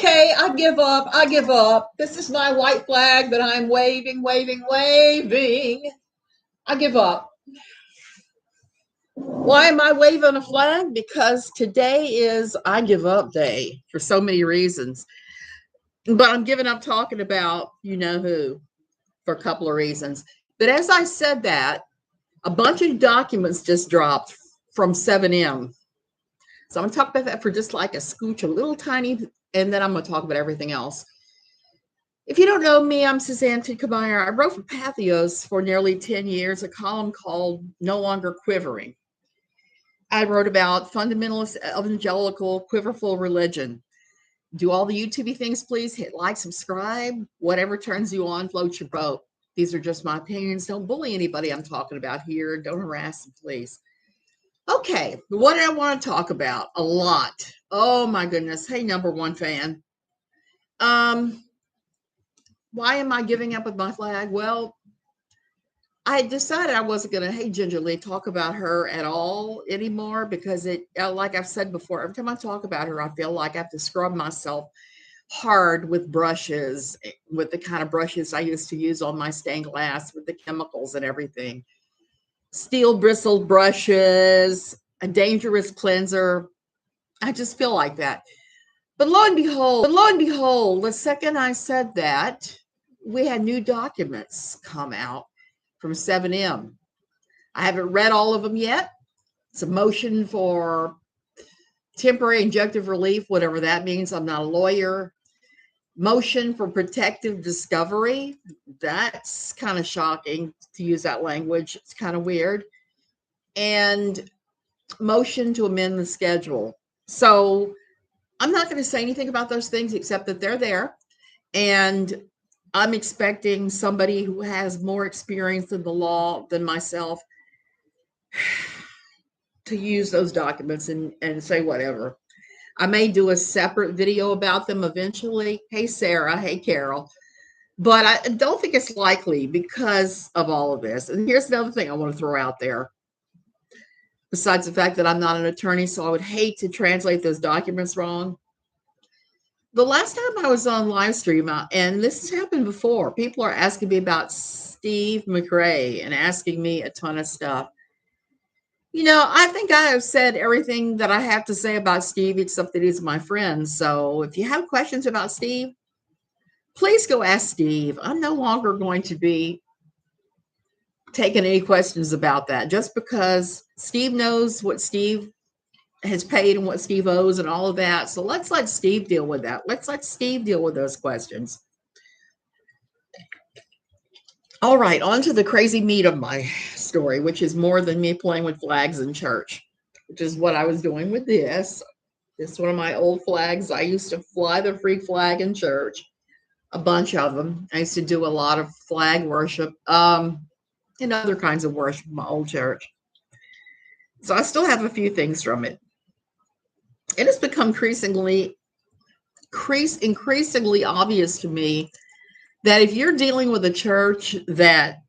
Okay, I give up. I give up. This is my white flag that I'm waving, waving, waving. I give up. Why am I waving a flag? Because today is I give up day for so many reasons. But I'm giving up talking about you know who for a couple of reasons. But as I said that, a bunch of documents just dropped from 7M. So I'm going to talk about that for just like a scooch, a little tiny, and then I'm going to talk about everything else. If you don't know me, I'm Suzanne Tinkemeyer. I wrote for Pathos for nearly 10 years, a column called No Longer Quivering. I wrote about fundamentalist evangelical quiverful religion. Do all the YouTube things, please. Hit like, subscribe, whatever turns you on, float your boat. These are just my opinions. Don't bully anybody I'm talking about here. Don't harass them, please. Okay, what did I want to talk about? A lot. Oh my goodness. Hey, number one fan. Why am I giving up with my flag? Well, I decided I wasn't going to, hey, Gingerly, talk about her at all anymore because it, like I've said before, every time I talk about her, I feel like I have to scrub myself hard with brushes, with the kind of brushes I used to use on my stained glass with the chemicals and everything. Steel bristled brushes, a dangerous cleanser. I just feel like that. But lo and behold, the second I said that, we had new documents come out from 7M. I haven't read all of them yet. It's a motion for temporary injunctive relief, whatever that means. I'm not a lawyer. Motion for protective discovery. That's kind of shocking to use that language. It's kind of weird. And motion to amend the schedule. So I'm not going to say anything about those things except that they're there. And I'm expecting somebody who has more experience in the law than myself to use those documents and say whatever. I may do a separate video about them eventually. Hey, Sarah. Hey, Carol. But I don't think it's likely because of all of this. And here's another thing I want to throw out there. Besides the fact that I'm not an attorney, so I would hate to translate those documents wrong. The last time I was on live stream, and this has happened before, people are asking me about Steve McRae and asking me a ton of stuff. You know, I think I have said everything that I have to say about Steve, except that he's my friend. So if you have questions about Steve, please go ask Steve. I'm no longer going to be taking any questions about that just because Steve knows what Steve has paid and what Steve owes and all of that. So let's let Steve deal with that. Let's let Steve deal with those questions. All right, on to the crazy meat of my story, which is more than me playing with flags in church, which is what I was doing with this. This is one of my old flags. I used to fly the freak flag in church, a bunch of them. I used to do a lot of flag worship and other kinds of worship in my old church. So I still have a few things from it. It has become increasingly obvious to me that if you're dealing with a church that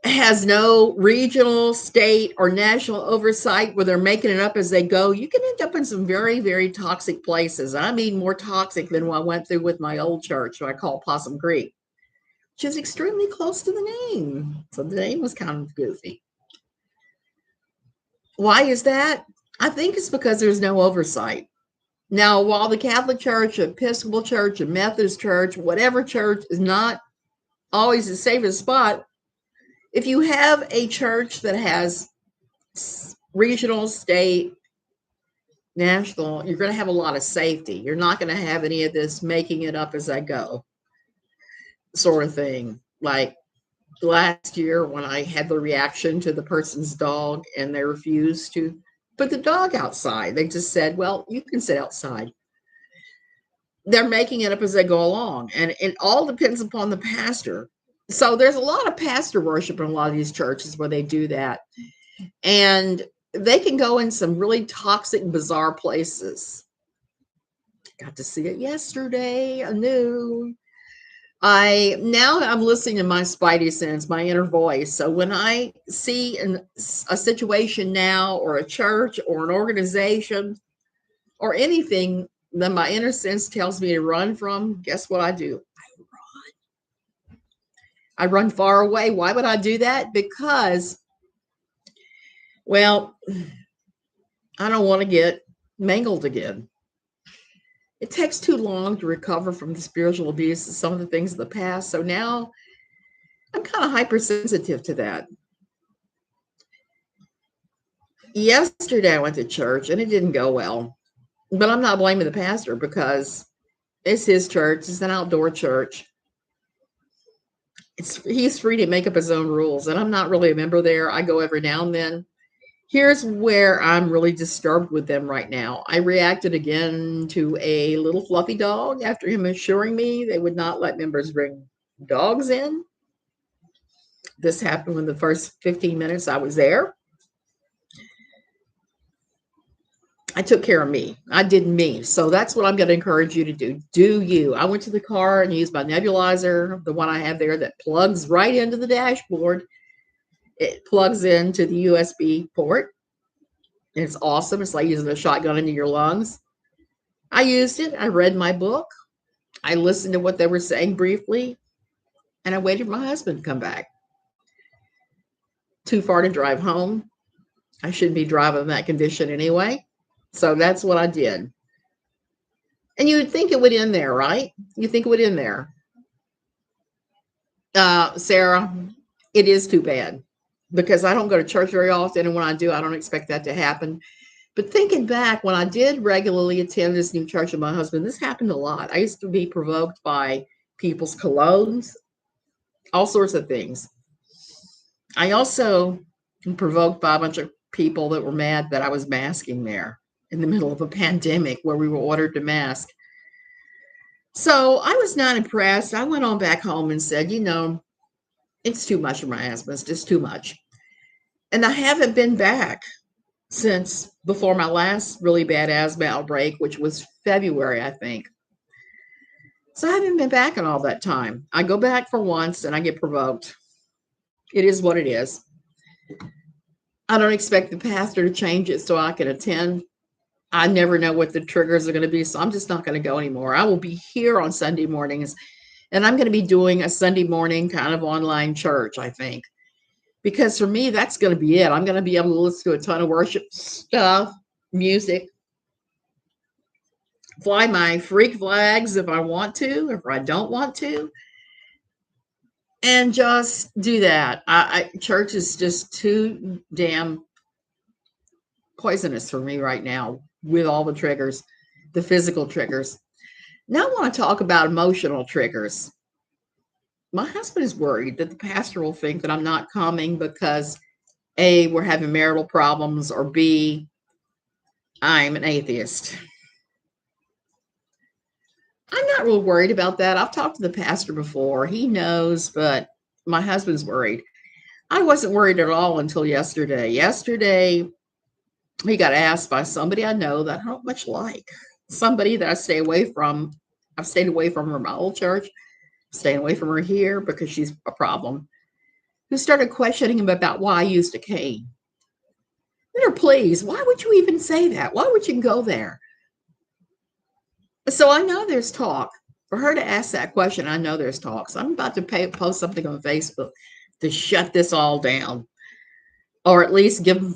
has no regional, state, or national oversight where they're making it up as they go, you can end up in some very, very toxic places. I mean, more toxic than what I went through with my old church, what I call Possum Creek, which is extremely close to the name. So the name was kind of goofy. Why is that? I think it's because there's no oversight. Now, while the Catholic Church, Episcopal Church, a Methodist Church, whatever church is not always the safest spot, if you have a church that has regional, state, national, you're going to have a lot of safety. You're not going to have any of this making it up as I go sort of thing. Like last year when I had the reaction to the person's dog and they refused to put the dog outside. They just said, well, you can sit outside. They're making it up as they go along. And it all depends upon the pastor. So there's a lot of pastor worship in a lot of these churches where they do that. And they can go in some really toxic, bizarre places. Got to see it yesterday. I knew. I'm listening to my spidey sense, my inner voice. So when I see a situation now or a church or an organization or anything then my inner sense tells me to run from, guess what I do? I run far away. Why would I do that? Because, well, I don't want to get mangled again. It takes too long to recover from the spiritual abuse and some of the things of the past. So now I'm kind of hypersensitive to that. Yesterday I went to church and it didn't go well. But I'm not blaming the pastor because it's his church. It's an outdoor church. He's free to make up his own rules. And I'm not really a member there. I go every now and then. Here's where I'm really disturbed with them right now. I reacted again to a little fluffy dog after him assuring me they would not let members bring dogs in. This happened in the first 15 minutes I was there. I took care of me. I did me. So that's what I'm going to encourage you to do. Do you. I went to the car and used my nebulizer, the one I have there that plugs right into the dashboard. It plugs into the USB port. It's awesome. It's like using a shotgun into your lungs. I used it. I read my book. I listened to what they were saying briefly. And I waited for my husband to come back. Too far to drive home. I shouldn't be driving in that condition anyway. So that's what I did. And you would think it would end there, right? You think it would end there. Sarah, it is too bad because I don't go to church very often. And when I do, I don't expect that to happen. But thinking back, when I did regularly attend this new church with my husband, this happened a lot. I used to be provoked by people's colognes, all sorts of things. I also am provoked by a bunch of people that were mad that I was masking there in the middle of a pandemic where we were ordered to mask. So I was not impressed. I went on back home and said, it's too much for my husband. It's just too much. And I haven't been back since before my last really bad asthma outbreak, which was February, I think. So I haven't been back in all that time. I go back for once and I get provoked. It is what it is. I don't expect the pastor to change it so I can attend. I never know what the triggers are going to be, so I'm just not going to go anymore. I will be here on Sunday mornings, and I'm going to be doing a Sunday morning kind of online church, I think. Because for me, that's going to be it. I'm going to be able to listen to a ton of worship stuff, music, fly my freak flags if I want to, if I don't want to, and just do that. Church is just too damn poisonous for me right now with all the triggers, the physical triggers. Now I want to talk about emotional triggers. My husband is worried that the pastor will think that I'm not coming because A, we're having marital problems, or B, I'm an atheist. I'm not real worried about that. I've talked to the pastor before. He knows, but my husband's worried. I wasn't worried at all until yesterday. Yesterday, he got asked by somebody I know that I don't much like, somebody that I stay away from. I've stayed away from her in my old church, staying away from her here because she's a problem, who started questioning him about why I used a cane. Please, why would you even say that? Why would you go there? So I know there's talk. For her to ask that question, I know there's talk. So I'm about to post something on Facebook to shut this all down, or at least give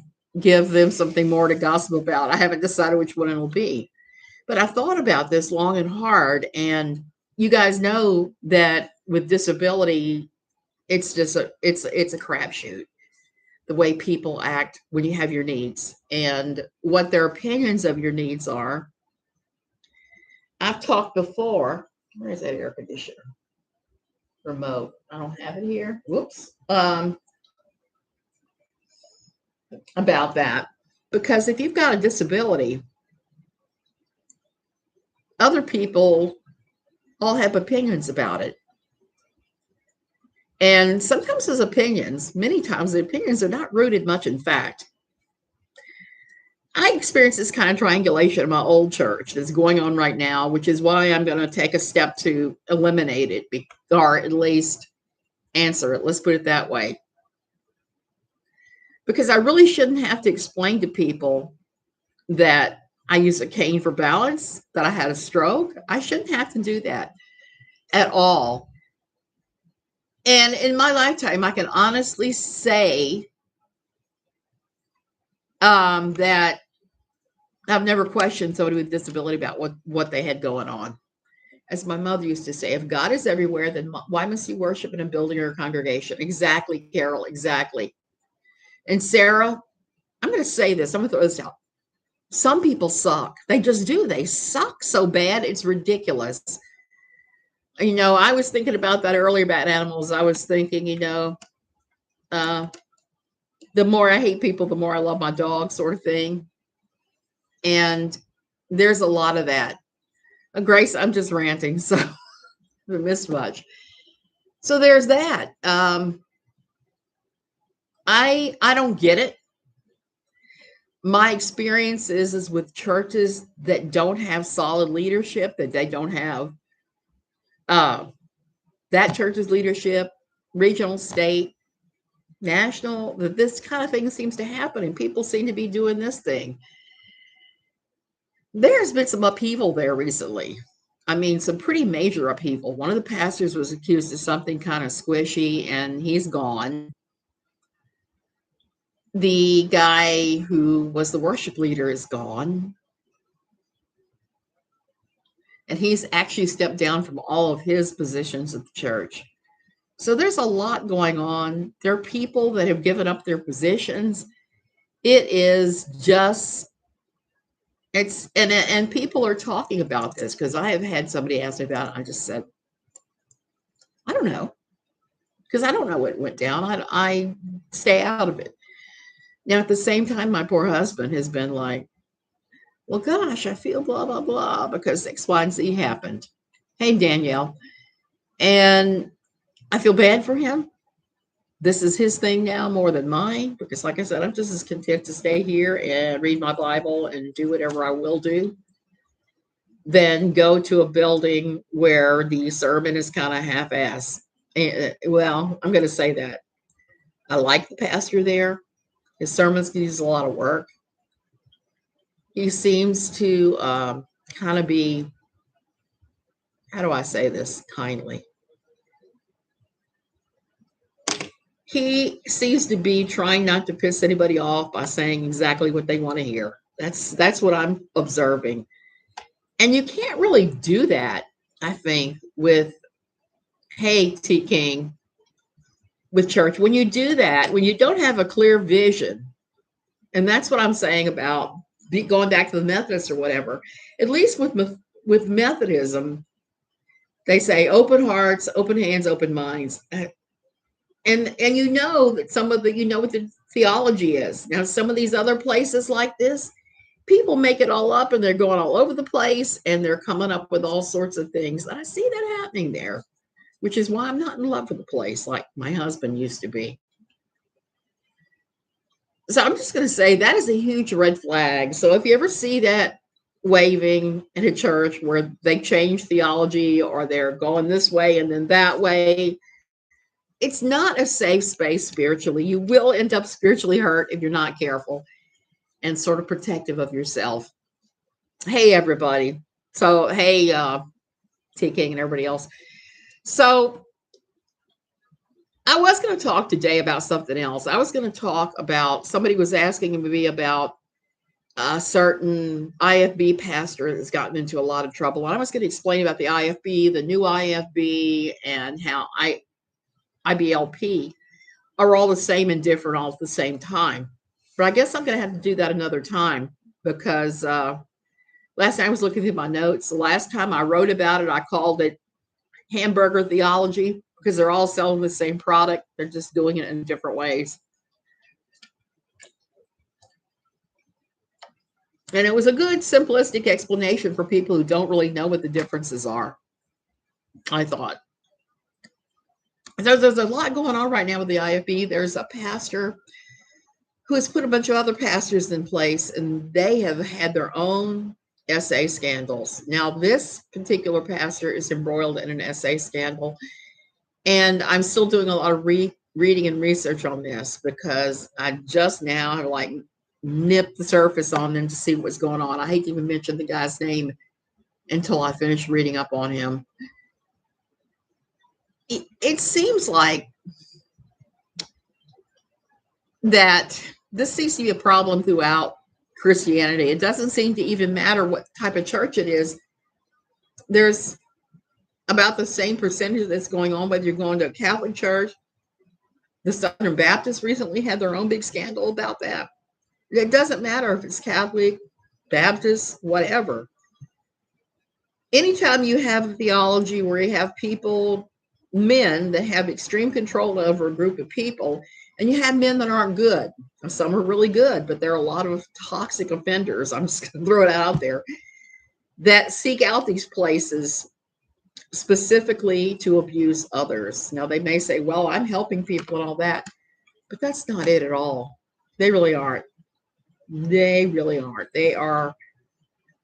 them something more to gossip about. I haven't decided which one it'll be, but I thought about this long and hard. And you guys know that with disability, it's just it's a crapshoot, the way people act when you have your needs and what their opinions of your needs are. I've talked before. Where is that air conditioner? Remote. I don't have it here. Whoops. About that, because if you've got a disability, other people all have opinions about it. And sometimes those opinions, many times the opinions are not rooted much in fact. I experienced this kind of triangulation in my old church that's going on right now, which is why I'm going to take a step to eliminate it, or at least answer it. Let's put it that way. Because I really shouldn't have to explain to people that I use a cane for balance, that I had a stroke. I shouldn't have to do that at all. And in my lifetime, I can honestly say that I've never questioned somebody with disability about what they had going on. As my mother used to say, if God is everywhere, then why must you worship in a building or a congregation? Exactly, Carol, exactly. And Sarah, I'm going to say this. I'm going to throw this out. Some people suck. They just do. They suck so bad. It's ridiculous. I was thinking about that earlier about animals. I was thinking, the more I hate people, the more I love my dog, sort of thing. And there's a lot of that. Grace, I'm just ranting, so I missed much. So there's that. I don't get it. My experience is with churches that don't have solid leadership, that they don't have that church's leadership, regional, state, national, that this kind of thing seems to happen, and people seem to be doing this thing. There's been some upheaval there recently. I mean, some pretty major upheaval. One of the pastors was accused of something kind of squishy, and he's gone. The guy who was the worship leader is gone. And he's actually stepped down from all of his positions at the church. So there's a lot going on. There are people that have given up their positions. It is just, and people are talking about this, because I have had somebody ask me about it. I just said, I don't know, because I don't know what went down. I stay out of it. Now, at the same time, my poor husband has been like, well, gosh, I feel blah, blah, blah, because X, Y, and Z happened. Hey, Danielle. And I feel bad for him. This is his thing now more than mine, because like I said, I'm just as content to stay here and read my Bible and do whatever I will do than go to a building where the sermon is kind of half-ass. Well, I'm going to say that. I like the pastor there. His sermons use a lot of work. He seems to kind of be, how do I say this kindly? He seems to be trying not to piss anybody off by saying exactly what they want to hear. That's what I'm observing. And you can't really do that, I think, with, hey, T. King, with church. When you do that, when you don't have a clear vision, and that's what I'm saying about going back to the Methodists or whatever, at least with Methodism, they say open hearts, open hands, open minds. And that some of the, what the theology is. Now, some of these other places like this, people make it all up and they're going all over the place and they're coming up with all sorts of things. I see that happening there, which is why I'm not in love with the place like my husband used to be. So I'm just going to say that is a huge red flag. So if you ever see that waving in a church where they change theology or they're going this way and then that way, it's not a safe space spiritually. You will end up spiritually hurt if you're not careful and sort of protective of yourself. Hey, everybody. So, hey, T. King and everybody else. So I was going to talk today about something else. I was going to talk about, somebody was asking me about a certain IFB pastor that's gotten into a lot of trouble. And I was going to explain about the IFB, the new IFB, and how IBLP are all the same and different all at the same time. But I guess I'm going to have to do that another time, because last time I was looking at my notes. The last time I wrote about it, I called it Hamburger theology, because they're all selling the same product. They're just doing it in different ways. And it was a good simplistic explanation for people who don't really know what the differences are, I thought. So there's a lot going on right now with the IFB. There's a pastor who has put a bunch of other pastors in place, and they have had their own SA scandals. Now, this particular pastor is embroiled in an SA scandal, and I'm still doing a lot of reading and research on this, because I just now have nip the surface on them to see what's going on. I hate to even mention the guy's name until I finish reading up on him. It seems like that this seems to be a problem throughout Christianity. It doesn't seem to even matter what type of church it is. There's about the same percentage that's going on whether you're going to a Catholic church. The Southern Baptists recently had their own big scandal about that. It doesn't matter if it's Catholic, Baptist, whatever. Anytime you have a theology where you have people, men that have extreme control over a group of people, and you have men that aren't good. Some are really good, but there are a lot of toxic offenders. I'm just going to throw it out there that seek out these places specifically to abuse others. Now, they may say, well, I'm helping people and all that, but that's not it at all. They really aren't. They really aren't. They are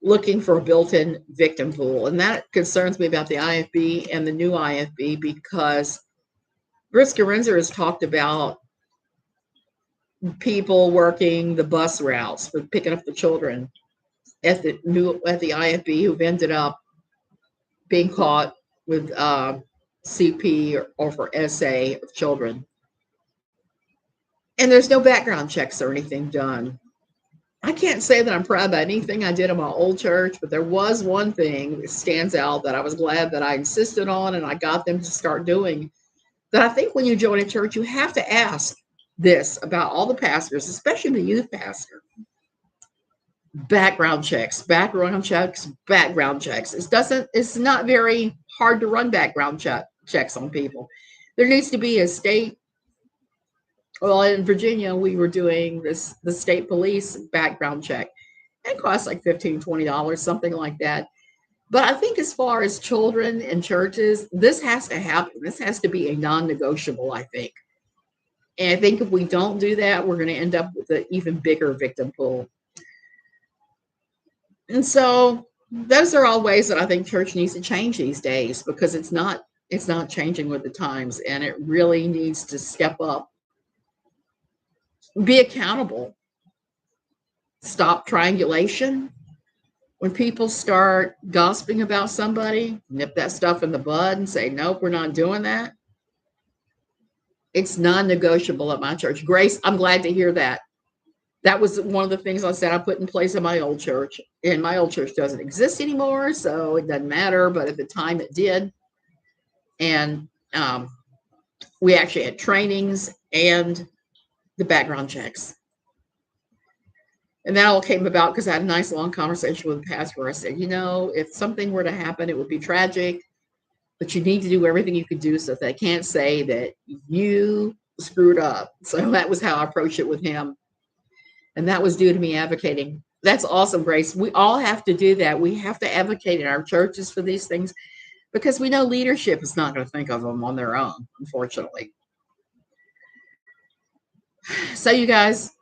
looking for a built-in victim pool. And that concerns me about the IFB and the new IFB, because Brisker Renzer has talked about people working the bus routes for picking up the children at the IFB who've ended up being caught with CP or for SA of children. And there's no background checks or anything done. I can't say that I'm proud about anything I did in my old church, but there was one thing that stands out that I was glad that I insisted on and I got them to start doing. That I think when you join a church, you have to ask this about all the pastors, especially the youth pastor. Background checks. It's not very hard to run background checks on people. There needs to be a state. Well, in Virginia, we were doing the state police background check. It costs like $15, $20, something like that. But I think as far as children and churches, this has to happen. This has to be a non-negotiable, I think. And I think if we don't do that, we're going to end up with an even bigger victim pool. And so those are all ways that I think church needs to change these days, because it's not changing with the times, and it really needs to step up. Be accountable. Stop triangulation. When people start gossiping about somebody, nip that stuff in the bud and say, nope, we're not doing that. It's non-negotiable at my church. Grace, I'm glad to hear that. That was one of the things I said I put in place in my old church. And my old church doesn't exist anymore, so it doesn't matter. But at the time it did. And we actually had trainings and the background checks. And that all came about because I had a nice long conversation with the pastor where I said, if something were to happen, it would be tragic, but you need to do everything you can do so that they can't say that you screwed up. So that was how I approached it with him. And that was due to me advocating. That's awesome, Grace. We all have to do that. We have to advocate in our churches for these things, because we know leadership is not going to think of them on their own, unfortunately. So you guys,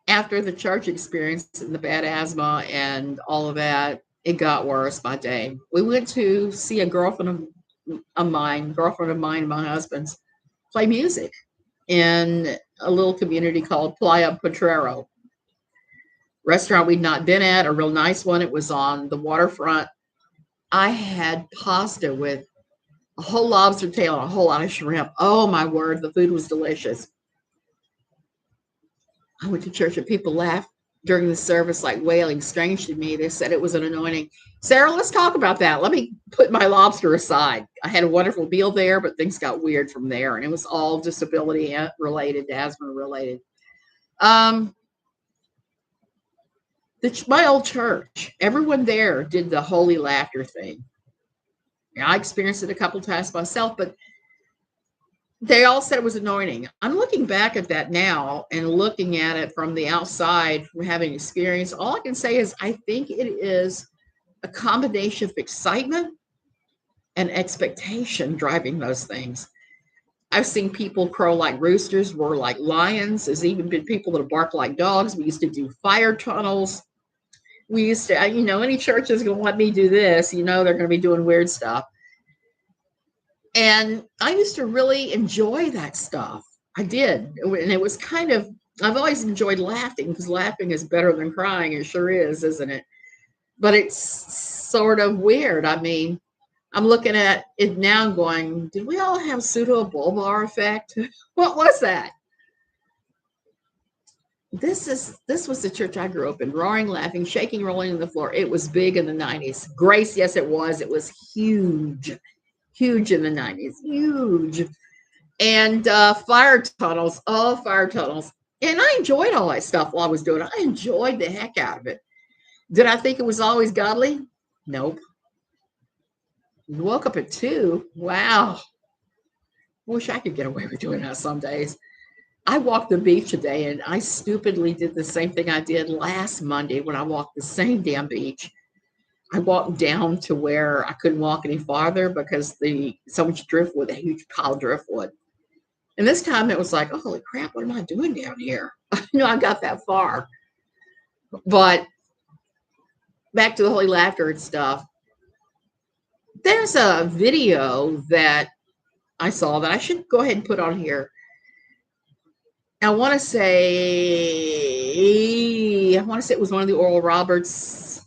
after the church experience and the bad asthma and all of that, it got worse by day. We went to see a girlfriend of mine, my husband's, play music in a little community called Playa Potrero. Restaurant we'd not been at, a real nice one. It was on the waterfront. I had pasta with a whole lobster tail and a whole lot of shrimp. Oh my word, the food was delicious. I went to church and people laughed during the service like wailing. Strange to me. They said it was an anointing. Sarah, let's talk about that. Let me put my lobster aside. I had a wonderful meal there, but things got weird from there. And it was all disability related, asthma related. My old church, everyone there did the holy laughter thing. Now, I experienced it a couple times myself, but they all said it was anointing. I'm looking back at that now and looking at it from the outside, from having experience. All I can say is I think it is a combination of excitement and expectation driving those things. I've seen people crow like roosters, roar like lions. There's even been people that bark like dogs. We used to do fire tunnels. We used to, any church is going to let me do this, they're going to be doing weird stuff. And I used to really enjoy that stuff. I did. And it was kind of I've always enjoyed laughing because laughing is better than crying. It sure is, isn't it? But it's sort of weird. I mean, I'm looking at it now going, did we all have pseudo-bulbar effect? What was that? This was the church I grew up in, roaring, laughing, shaking, rolling on the floor. It was big in the 90s. Grace, yes, it was. It was huge, huge in the 90s, huge. And fire tunnels, all fire tunnels. And I enjoyed all that stuff while I was doing it. I enjoyed the heck out of it. Did I think it was always godly? Nope. Woke up at 2. Wow. Wish I could get away with doing that some days. I walked the beach today and I stupidly did the same thing I did last Monday when I walked the same damn beach. I walked down to where I couldn't walk any farther because so much driftwood, a huge pile of driftwood. And this time it was like, oh, holy crap, what am I doing down here? I got that far. But back to the holy laughter and stuff. There's a video that I saw that I should go ahead and put on here. I want to say it was one of the Oral Roberts.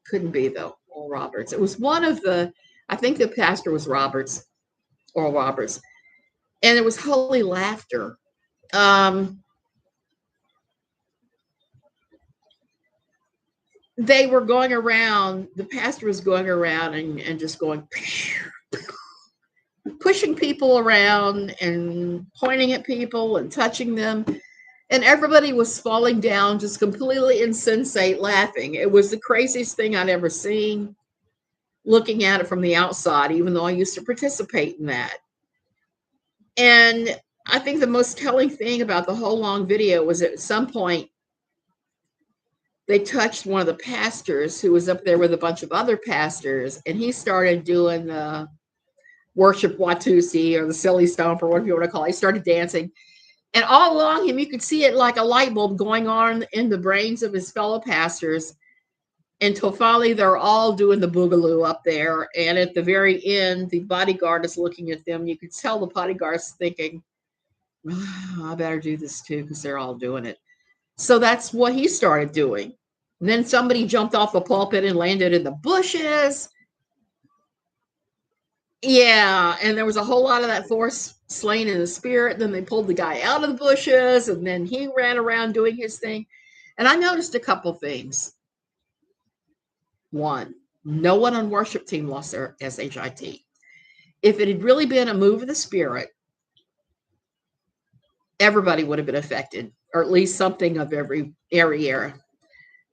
Couldn't be though, Oral Roberts. It was one of I think the pastor was Roberts, Oral Roberts. And it was holy laughter. They were going around, the pastor was going around and just going, pushing people around and pointing at people and touching them. And everybody was falling down, just completely insensate laughing. It was the craziest thing I'd ever seen, looking at it from the outside, even though I used to participate in that. And I think the most telling thing about the whole long video was at some point, they touched one of the pastors who was up there with a bunch of other pastors, and he started doing the worship watusi or the silly stomp or whatever you want to call it. He started dancing. And all along him, you could see it like a light bulb going on in the brains of his fellow pastors until finally they're all doing the boogaloo up there. And at the very end, the bodyguard is looking at them. You could tell the bodyguard's thinking, I better do this too because they're all doing it. So that's what he started doing. And then somebody jumped off the pulpit and landed in the bushes. Yeah, and there was a whole lot of that force slain in the spirit. Then they pulled the guy out of the bushes, and then he ran around doing his thing. And I noticed a couple things. One, no one on worship team lost their SHIT. If it had really been a move of the spirit, everybody would have been affected, or at least something of every area.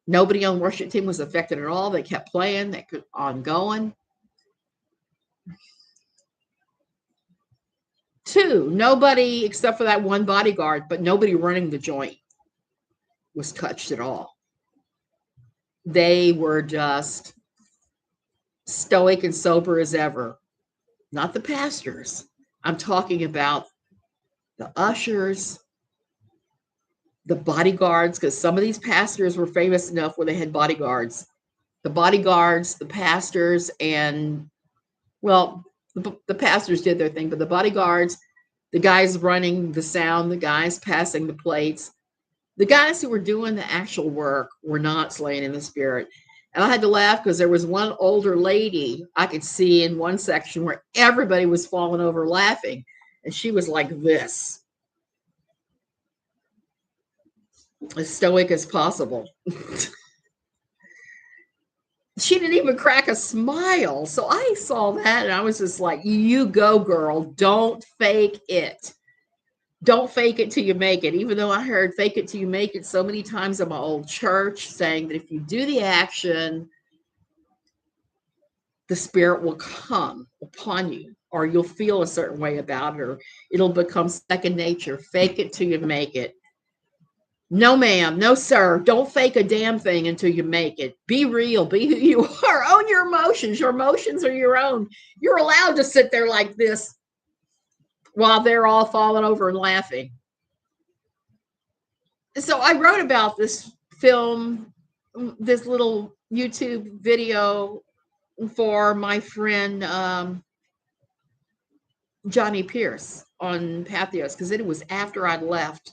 Nobody on worship team was affected at all. They kept playing. They kept on going. 2, nobody except for that one bodyguard, but nobody running the joint was touched at all. They were just stoic and sober as ever. Not the pastors. I'm talking about the ushers, the bodyguards, because some of these pastors were famous enough where they had bodyguards. The bodyguards, the pastors, and, well, the pastors did their thing, but the bodyguards, the guys running the sound, the guys passing the plates, the guys who were doing the actual work were not slain in the spirit. And I had to laugh because there was one older lady I could see in one section where everybody was falling over laughing. And she was like this, as stoic as possible. She didn't even crack a smile. So I saw that and I was just like, you go, girl. Don't fake it. Don't fake it till you make it. Even though I heard fake it till you make it so many times in my old church, saying that if you do the action, the spirit will come upon you, or you'll feel a certain way about it, or it'll become second nature. Fake it till you make it. No, ma'am. No, sir. Don't fake a damn thing until you make it. Be real. Be who you are. Own your emotions. Your emotions are your own. You're allowed to sit there like this while they're all falling over and laughing. So I wrote about this film, this little YouTube video for my friend Johnny Pierce on Pathos, because it was after I'd left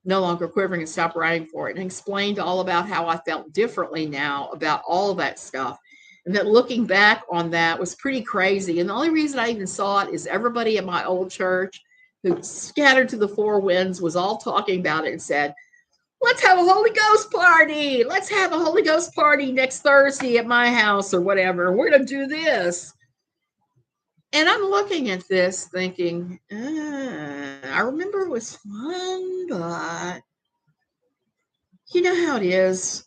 no longer quivering, and stopped writing for it, and explained all about how I felt differently now about all of that stuff. And that looking back on that was pretty crazy. And the only reason I even saw it is everybody at my old church who scattered to the four winds was all talking about it and said, let's have a Holy Ghost party. Let's have a Holy Ghost party next Thursday at my house or whatever. We're going to do this. And I'm looking at this thinking, I remember it was fun, but you know how it is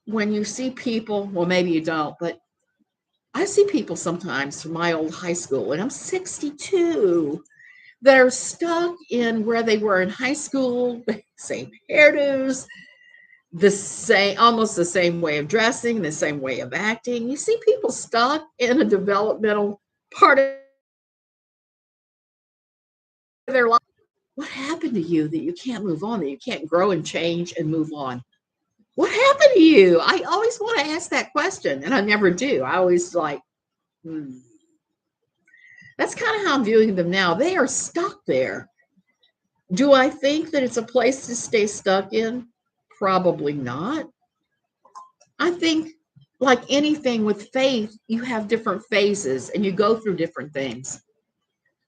when you see people, well, maybe you don't, but I see people sometimes from my old high school, and I'm 62, that are stuck in where they were in high school, the same hairdos, the same, almost the same way of dressing, the same way of acting. You see people stuck in a developmental part of their life. What happened to you that you can't move on, that you can't grow and change and move on? What happened to you? I always want to ask that question, and I never do. I always like, That's kind of how I'm viewing them now. They are stuck there. Do I think that it's a place to stay stuck in? Probably not. I think, like anything with faith, you have different phases and you go through different things.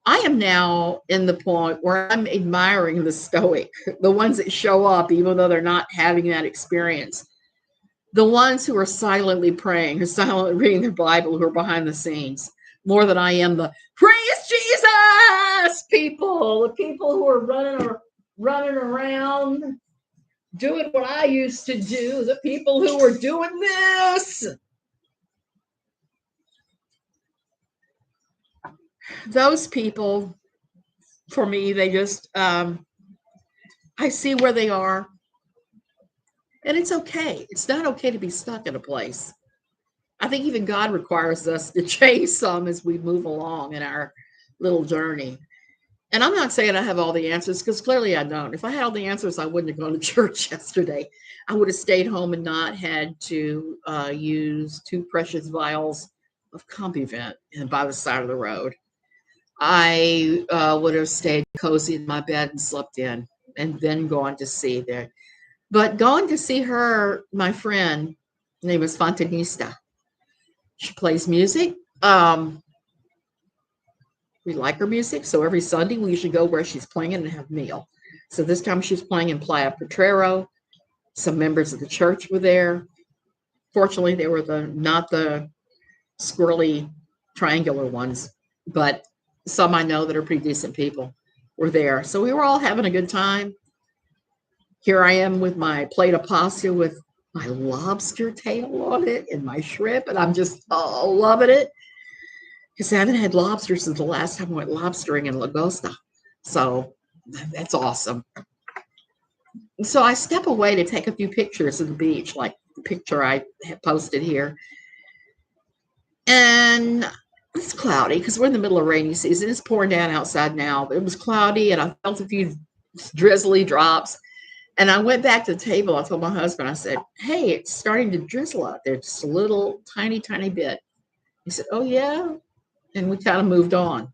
I am now in the point where I'm admiring the stoic, the ones that show up even though they're not having that experience. The ones who are silently praying, who are silently reading their Bible, who are behind the scenes, more than I am the praise Jesus people, the people who are running around doing what I used to do, the people who were doing this. Those people, for me, they just, I see where they are. And it's okay. It's not okay to be stuck in a place. I think even God requires us to chase some as we move along in our little journey. And I'm not saying I have all the answers, because clearly I don't. If I had all the answers, I wouldn't have gone to church yesterday. I would have stayed home and not had to use 2 precious vials of Compuvent by the side of the road. I would have stayed cozy in my bed and slept in and then gone to see there. But going to see her, my friend, her name is Ventanista. She plays music. We like her music, so every Sunday we usually go where she's playing and have a meal. So this time she's playing in Playa Potrero. Some members of the church were there. Fortunately, they were not the squirrely triangular ones, but some I know that are pretty decent people were there. So we were all having a good time. Here I am with my plate of pasta with my lobster tail on it and my shrimp, and I'm just loving it. Because I haven't had lobster since the last time I went lobstering in Lagosta. So that's awesome. So I step away to take a few pictures of the beach, like the picture I have posted here. And it's cloudy because we're in the middle of rainy season. It's pouring down outside now, but it was cloudy and I felt a few drizzly drops. And I went back to the table. I told my husband, I said, hey, it's starting to drizzle out there, just a little tiny, tiny bit. He said, oh, yeah. And we kind of moved on.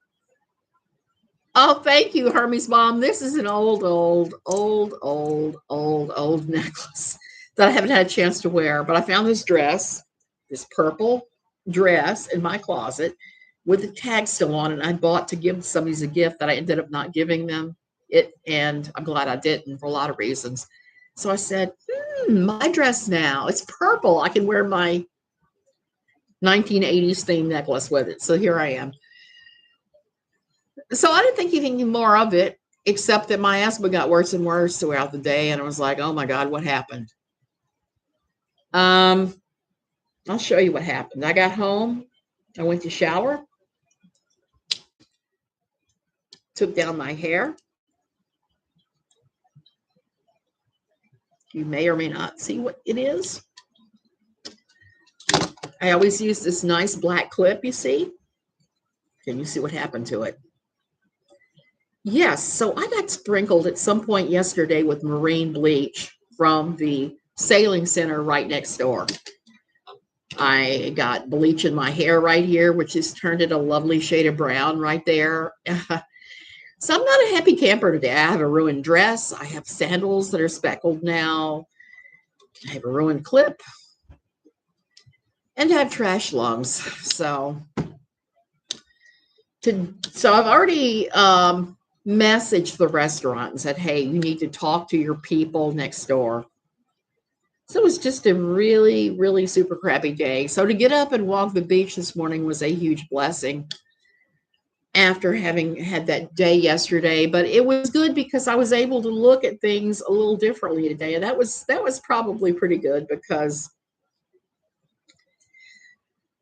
Oh, thank you, Hermes Mom. This is an old necklace that I haven't had a chance to wear. But I found this dress, this purple dress in my closet with the tag still on it. I bought to give somebody as a gift that I ended up not giving them it. And I'm glad I didn't for a lot of reasons. So I said, my dress now. It's purple. I can wear my 1980s themed necklace with it. So here I am. So I didn't think anything more of it, except that my asthma got worse and worse throughout the day. And I was like, oh my God, what happened? I'll show you what happened. I got home. I went to shower. Took down my hair. You may or may not see what it is. I always use this nice black clip, you see? Can you see what happened to it? Yes, so I got sprinkled at some point yesterday with marine bleach from the sailing center right next door. I got bleach in my hair right here, which has turned it a lovely shade of brown right there. So I'm not a happy camper today. I have a ruined dress. I have sandals that are speckled now. I have a ruined clip. And I have trash lungs. So I've already messaged the restaurant and said, hey, you need to talk to your people next door. So it was just a really, really super crappy day. So to get up and walk the beach this morning was a huge blessing after having had that day yesterday. But it was good because I was able to look at things a little differently today. And that was probably pretty good, because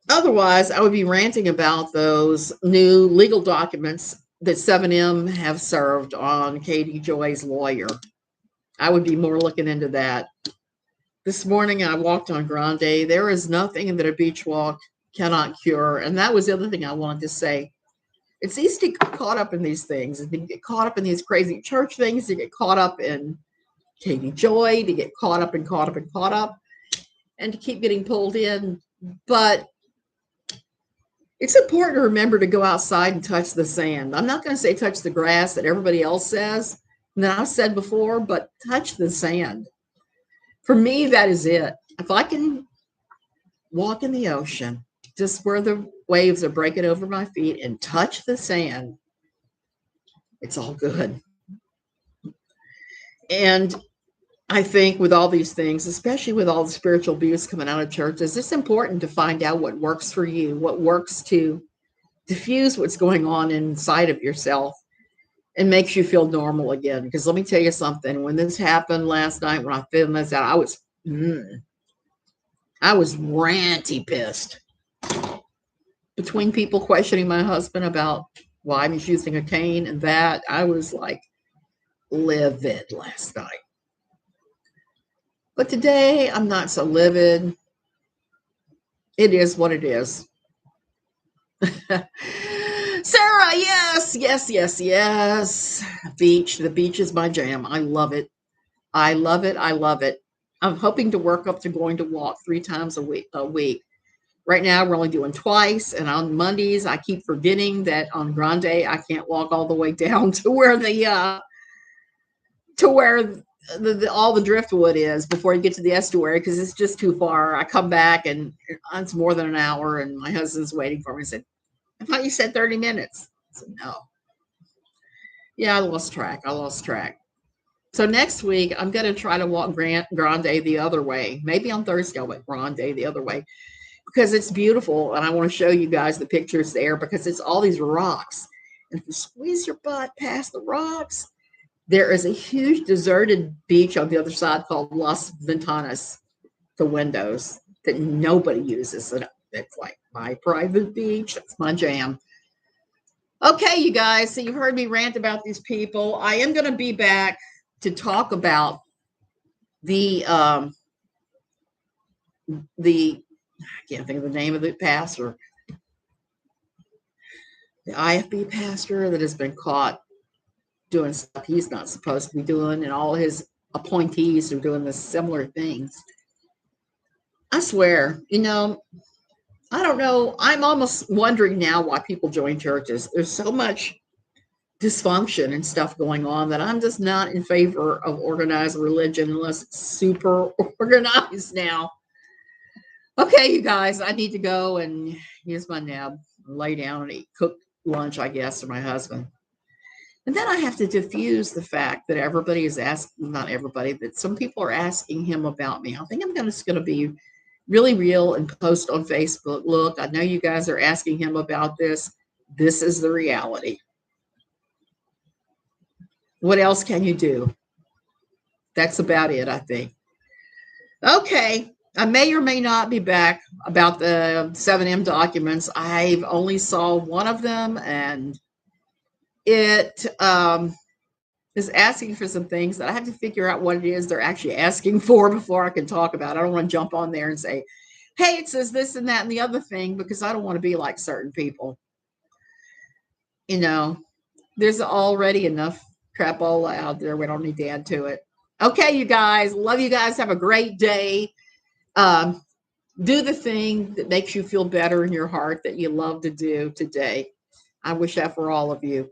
otherwise I would be ranting about those new legal documents that 7M have served on Katie Joy's lawyer. I would be more looking into that. This morning I walked on Grande. There is nothing that a beach walk cannot cure. And that was the other thing I wanted to say. It's easy to get caught up in these things, and to get caught up in these crazy church things, to get caught up in Katie Joy, to get caught up, and to keep getting pulled in. But it's important to remember to go outside and touch the sand. I'm not going to say touch the grass that everybody else says, that I've said before, but touch the sand. For me, that is it. If I can walk in the ocean, just where the waves are breaking over my feet, and touch the sand, it's all good. And I think with all these things, especially with all the spiritual abuse coming out of churches, it's important to find out what works for you, what works to diffuse what's going on inside of yourself and makes you feel normal again. Because let me tell you something, when this happened last night, when I filmed this out, I was ranty pissed. Between people questioning my husband about why he's using a cane and that, I was like livid last night. But today, I'm not so livid. It is what it is. Sarah, yes. Beach. The beach is my jam. I love it. I love it. I'm hoping to work up to going to walk 3 times a week. Right now, we're only doing twice. And on Mondays, I keep forgetting that on Grande, I can't walk all the way down to where all the driftwood is before you get to the estuary, because it's just too far. I come back and it's more than an hour, and my husband's waiting for me. I said, I thought you said 30 minutes. I said, no. Yeah, I lost track. So next week, I'm going to try to walk Grande the other way. Maybe on Thursday, I'll walk Grande the other way, because it's beautiful. And I want to show you guys the pictures there, because it's all these rocks. And if you squeeze your butt past the rocks, there is a huge deserted beach on the other side called Las Ventanas, the windows, that nobody uses. And it's like my private beach. That's my jam. Okay, you guys. So you've heard me rant about these people. I am going to be back to talk about the I can't think of the name of the pastor, the IFB pastor that has been caught doing stuff he's not supposed to be doing, and all his appointees are doing the similar things. I swear, I don't know. I'm almost wondering now why people join churches. There's so much dysfunction and stuff going on that I'm just not in favor of organized religion unless it's super organized now. Okay, you guys, I need to go and use my nap, lay down and eat cooked lunch, I guess, for my husband. And then I have to diffuse the fact that everybody is asking, not everybody, but some people are asking him about me. I think I'm just going to be really real and post on Facebook. Look, I know you guys are asking him about this. This is the reality. What else can you do? That's about it, I think. Okay. I may or may not be back about the 7M documents. I've only saw one of them, and it is asking for some things that I have to figure out what it is they're actually asking for before I can talk about it. I don't want to jump on there and say, hey, it says this and that and the other thing, because I don't want to be like certain people. There's already enough crap all out there. We don't need to add to it. Okay, you guys. Love you guys. Have a great day. Do the thing that makes you feel better in your heart that you love to do today. I wish that for all of you.